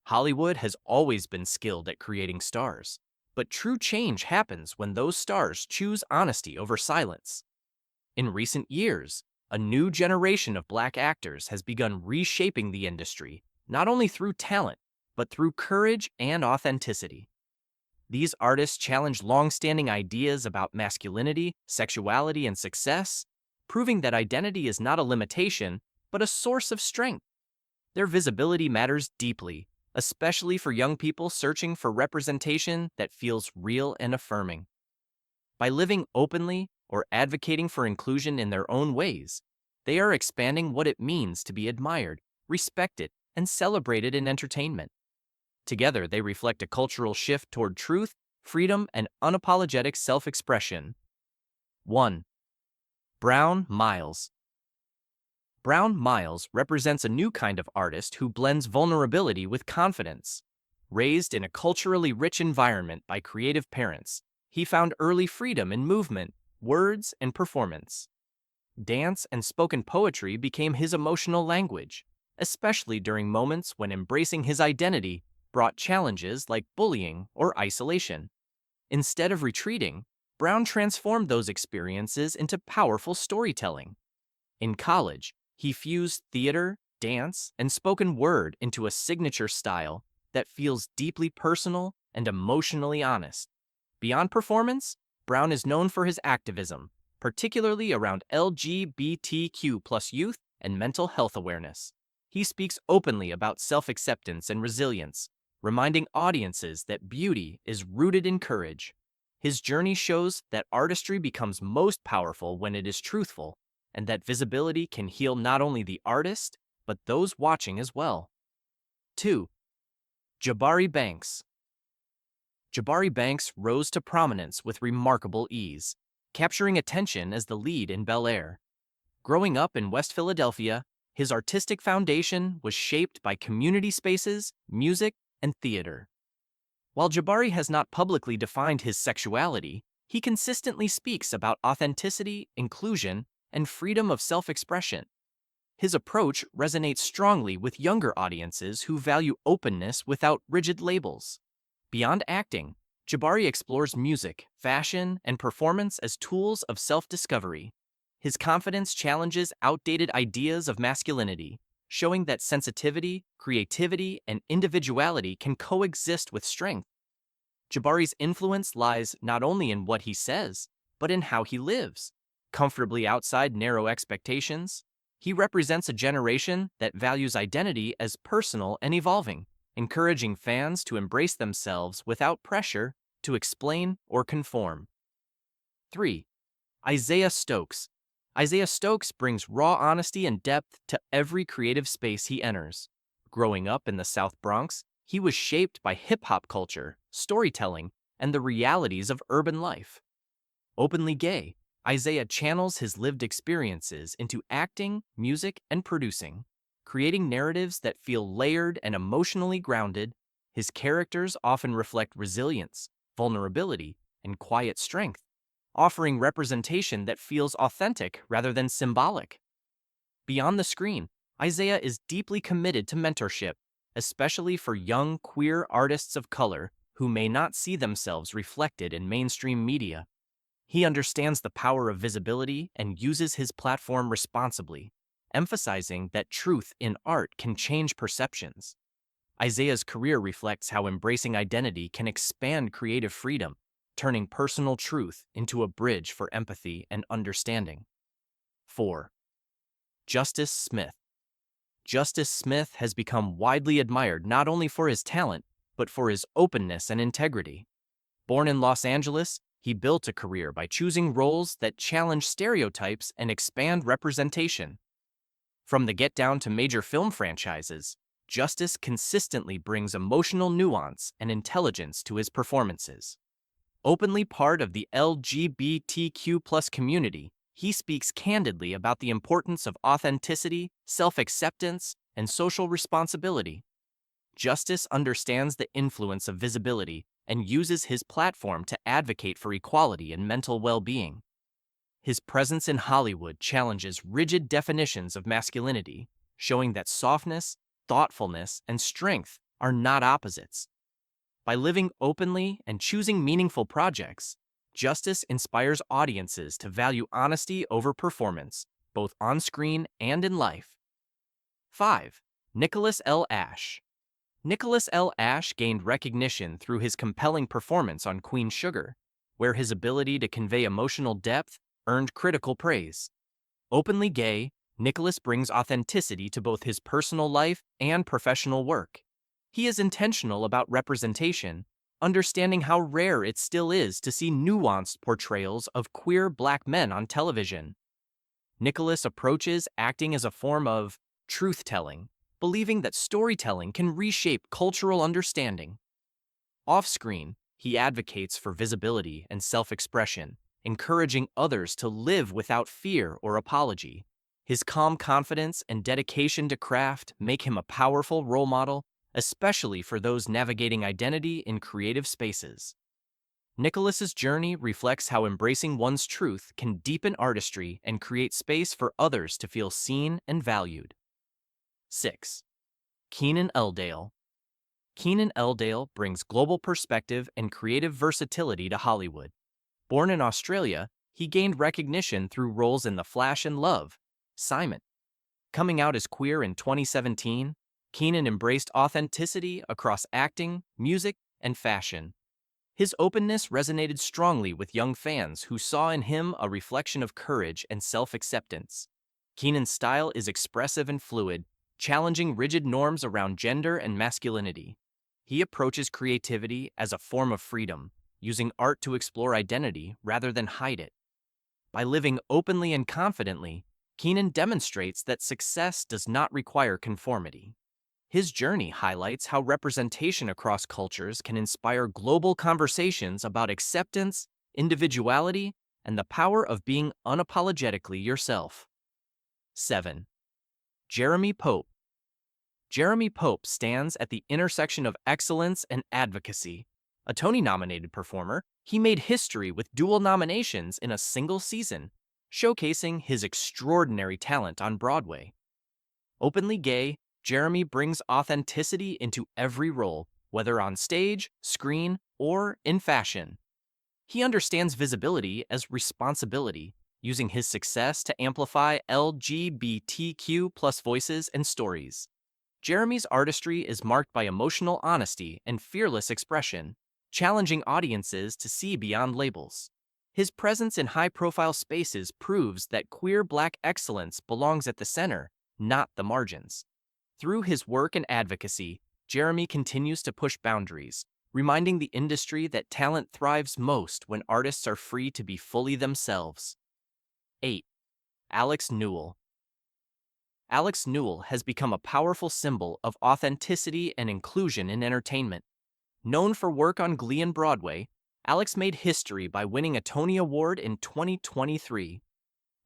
Hollywood has always been skilled at creating stars, but true change happens when those stars choose honesty over silence. In recent years, a new generation of black actors has begun reshaping the industry, not only through talent, but through courage and authenticity. These artists challenge long-standing ideas about masculinity, sexuality, and success, proving that identity is not a limitation, but a source of strength. Their visibility matters deeply, especially for young people searching for representation that feels real and affirming. By living openly or advocating for inclusion in their own ways, they are expanding what it means to be admired, respected, and celebrated in entertainment. Together, they reflect a cultural shift toward truth, freedom, and unapologetic self-expression. 1. Brown Miles. Brown Miles represents a new kind of artist who blends vulnerability with confidence. Raised in a culturally rich environment by creative parents, he found early freedom in movement, words, and performance. Dance and spoken poetry became his emotional language, especially during moments when embracing his identity brought challenges like bullying or isolation. Instead of retreating, Brown transformed those experiences into powerful storytelling. In college, he fused theater, dance, and spoken word into a signature style that feels deeply personal and emotionally honest. Beyond performance, Brown is known for his activism, particularly around LGBTQ plus youth and mental health awareness. He speaks openly about self-acceptance and resilience, reminding audiences that beauty is rooted in courage. His journey shows that artistry becomes most powerful when it is truthful, and that visibility can heal not only the artist, but those watching as well. 2. Jabari Banks. Jabari Banks rose to prominence with remarkable ease, capturing attention as the lead in Bel Air. Growing up in West Philadelphia, his artistic foundation was shaped by community spaces, music, and theater. While Jabari has not publicly defined his sexuality, he consistently speaks about authenticity, inclusion, and freedom of self-expression. His approach resonates strongly with younger audiences who value openness without rigid labels. Beyond acting, Jabari explores music, fashion, and performance as tools of self-discovery. His confidence challenges outdated ideas of masculinity, showing that sensitivity, creativity, and individuality can coexist with strength. Jabari's influence lies not only in what he says, but in how he lives. Comfortably outside narrow expectations, he represents a generation that values identity as personal and evolving, encouraging fans to embrace themselves without pressure to explain or conform. 3. Isaiah Stokes. Isaiah Stokes brings raw honesty and depth to every creative space he enters. Growing up in the South Bronx, he was shaped by hip-hop culture, storytelling, and the realities of urban life. Openly gay, Isaiah channels his lived experiences into acting, music, and producing. Creating narratives that feel layered and emotionally grounded, his characters often reflect resilience, vulnerability, and quiet strength, offering representation that feels authentic rather than symbolic. Beyond the screen, Isaiah is deeply committed to mentorship, especially for young queer artists of color who may not see themselves reflected in mainstream media. He understands the power of visibility and uses his platform responsibly, emphasizing that truth in art can change perceptions. Isaiah's career reflects how embracing identity can expand creative freedom, turning personal truth into a bridge for empathy and understanding. 4. Justice Smith. Justice Smith has become widely admired not only for his talent, but for his openness and integrity. Born in Los Angeles, he built a career by choosing roles that challenge stereotypes and expand representation. From The Get Down to major film franchises, Justice consistently brings emotional nuance and intelligence to his performances. Openly part of the LGBTQ community, he speaks candidly about the importance of authenticity, self-acceptance, and social responsibility. Justice understands the influence of visibility and uses his platform to advocate for equality and mental well-being. His presence in Hollywood challenges rigid definitions of masculinity, showing that softness, thoughtfulness, and strength are not opposites. By living openly and choosing meaningful projects, Justice inspires audiences to value honesty over performance, both on screen and in life. 5. Nicholas L. Ashe. Nicholas L. Ashe gained recognition through his compelling performance on Queen Sugar, where his ability to convey emotional depth earned critical praise. Openly gay, Nicholas brings authenticity to both his personal life and professional work. He is intentional about representation, understanding how rare it still is to see nuanced portrayals of queer Black men on television. Nicholas approaches acting as a form of truth-telling, believing that storytelling can reshape cultural understanding. Off-screen, he advocates for visibility and self-expression, encouraging others to live without fear or apology. His calm confidence and dedication to craft make him a powerful role model, especially for those navigating identity in creative spaces. Nicholas's journey reflects how embracing one's truth can deepen artistry and create space for others to feel seen and valued. 6. Keenan Elldale. Keenan Elldale brings global perspective and creative versatility to Hollywood. Born in Australia, he gained recognition through roles in The Flash and Love, Simon. Coming out as queer in 2017, Keenan embraced authenticity across acting, music, and fashion. His openness resonated strongly with young fans who saw in him a reflection of courage and self-acceptance. Keenan's style is expressive and fluid, challenging rigid norms around gender and masculinity. He approaches creativity as a form of freedom, using art to explore identity rather than hide it. By living openly and confidently, Keenan demonstrates that success does not require conformity. His journey highlights how representation across cultures can inspire global conversations about acceptance, individuality, and the power of being unapologetically yourself. 7. Jeremy Pope. Jeremy Pope stands at the intersection of excellence and advocacy. A Tony-nominated performer, he made history with dual nominations in a single season, showcasing his extraordinary talent on Broadway. Openly gay, Jeremy brings authenticity into every role, whether on stage, screen, or in fashion. He understands visibility as responsibility, using his success to amplify LGBTQ+ voices and stories. Jeremy's artistry is marked by emotional honesty and fearless expression, challenging audiences to see beyond labels. His presence in high-profile spaces proves that queer Black excellence belongs at the center, not the margins. Through his work and advocacy, Jeremy continues to push boundaries, reminding the industry that talent thrives most when artists are free to be fully themselves. 8. Alex Newell. Alex Newell has become a powerful symbol of authenticity and inclusion in entertainment. Known for work on Glee and Broadway, Alex made history by winning a Tony Award in 2023.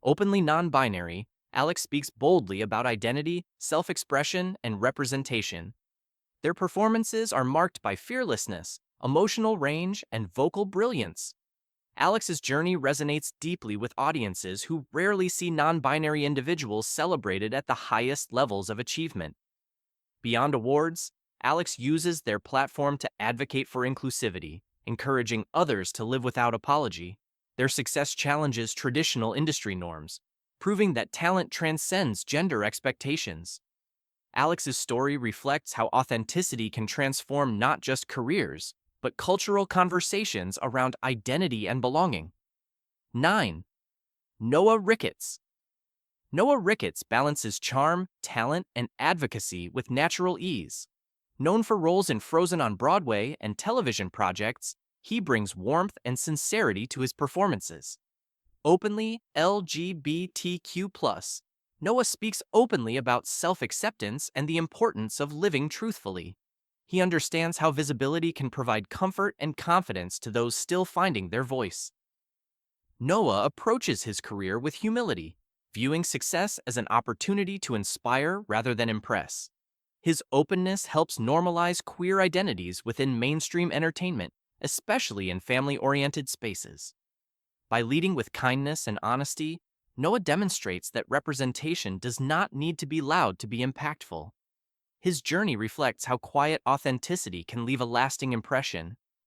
Openly non-binary, Alex speaks boldly about identity, self-expression, and representation. Their performances are marked by fearlessness, emotional range, and vocal brilliance. Alex's journey resonates deeply with audiences who rarely see non-binary individuals celebrated at the highest levels of achievement. Beyond awards, Alex uses their platform to advocate for inclusivity, encouraging others to live without apology. Their success challenges traditional industry norms, proving that talent transcends gender expectations. Alex's story reflects how authenticity can transform not just careers, but cultural conversations around identity and belonging. 9. Noah Ricketts. Noah Ricketts balances charm, talent, and advocacy with natural ease. Known for roles in Frozen on Broadway and television projects, he brings warmth and sincerity to his performances. Openly LGBTQ+, Noah speaks openly about self-acceptance and the importance of living truthfully. He understands how visibility can provide comfort and confidence to those still finding their voice. Noah approaches his career with humility, viewing success as an opportunity to inspire rather than impress. His openness helps normalize queer identities within mainstream entertainment, especially in family-oriented spaces. By leading with kindness and honesty, Noah demonstrates that representation does not need to be loud to be impactful. His journey reflects how quiet authenticity can leave a lasting impression.